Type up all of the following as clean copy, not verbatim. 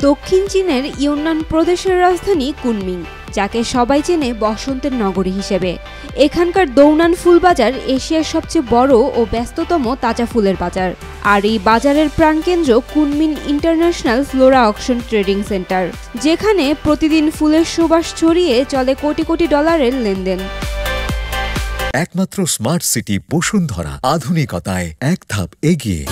দক্ষিণ চীনের ইউনান প্রদেশের রাজধানী কুনমিং, যাকে সবাই চেনে বসন্তের নগরী হিসেবে। এখানকার দৌনান ফুল বাজার এশিয়ার সবচেয়ে বড় ও ব্যস্ততম তাজা ফুলের বাজার। আর এই বাজারের প্রাণকেন্দ্র Kunming international Flora auction trading centre, যেখানে প্রতিদিন ফুলের সুবাস ছড়িয়ে চলে কোটি কোটি ডলারের লেনদেন। একমাত্র স্মার্ট সিটি বসুন্ধরা, আধুনিকতায় এক ধাপ এগিয়ে।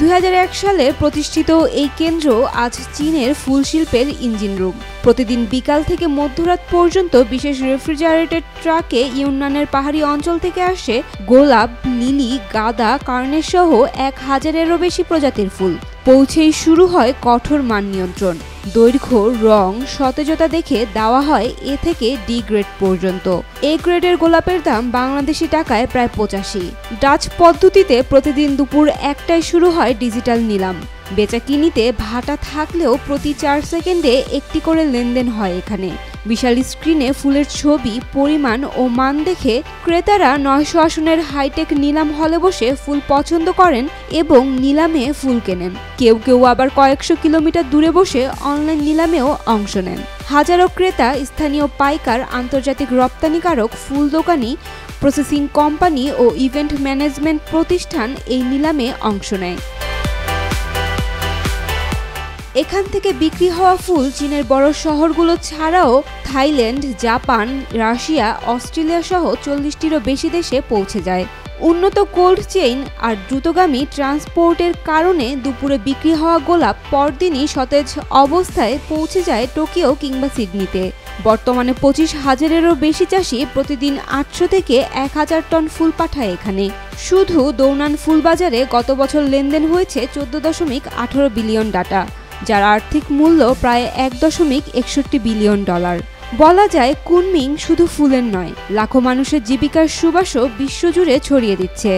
2001 সালে প্রতিষ্ঠিত এই কেন্দ্র আজ চীনের ফুল শিল্পের ইঞ্জিন রুম। প্রতিদিন বিকাল থেকে মধ্যরাত পর্যন্ত বিশেষ রেফ্রিজারেটেড ট্রাকে ইউনানের পাহাড়ি অঞ্চল থেকে আসে গোলাপ, লিলি, গাঁদা, কার্নেট সহ 1000-এরও বেশি প্রজাতির ফুল। পৌঁছেই শুরু হয় কঠোর মান নিয়ন্ত্রণ। দৈর্ঘ্য, রং, সতেজতা দেখে দেওয়া হয় এ থেকে ডি গ্রেড পর্যন্ত। এ গ্রেডের গোলাপের দাম বাংলাদেশি টাকায় প্রায় 85। ডাচ পদ্ধতিতে প্রতিদিন দুপুর 1টায় শুরু হয় ডিজিটাল নিলাম। বেচাকিনিতে ভাটা থাকলেও প্রতি 4 সেকেন্ডে একটি করে লেনদেন হয় এখানে। বিশাল স্ক্রিনে ফুলের ছবি, পরিমাণ ও মান দেখে ক্রেতারা 900 আসনের হাইটেক নিলাম হলে বসে ফুল পছন্দ করেন এবং নিলামে ফুল কেনেন। কেউ কেউ আবার কয়েকশো কিলোমিটার দূরে বসে অনলাইন নিলামেও অংশ নেন। হাজারো ক্রেতা, স্থানীয় পাইকার, আন্তর্জাতিক রপ্তানিকারক, ফুল দোকানি, প্রসেসিং কোম্পানি ও ইভেন্ট ম্যানেজমেন্ট প্রতিষ্ঠান এই নিলামে অংশ নেয়। এখান থেকে বিক্রি হওয়া ফুল চীনের বড় শহরগুলো ছাড়াও থাইল্যান্ড, জাপান, রাশিয়া, অস্ট্রেলিয়া সহ 40টিরও বেশি দেশে পৌঁছে যায়। উন্নত কোল্ড চেইন আর দ্রুতগামী ট্রান্সপোর্টের কারণে দুপুরে বিক্রি হওয়া গোলাপ পরদিনই সতেজ অবস্থায় পৌঁছে যায় টোকিও কিংবা সিডনিতে। বর্তমানে 25,000-এরও বেশি চাষি প্রতিদিন 800 থেকে 1000 টন ফুল পাঠায় এখানে। শুধু দৌনান ফুল বাজারে গত বছর লেনদেন হয়েছে 14.18 বিলিয়ন ডাটা, যার আর্থিক মূল্য প্রায় 1.61 বিলিয়ন ডলার। বলা যায় কুনমিং শুধু ফুলের নয়, লাখো মানুষের জীবিকার সুবাসও বিশ্বজুড়ে ছড়িয়ে দিচ্ছে।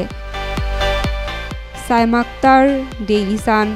Saima Akter, Daily Sun.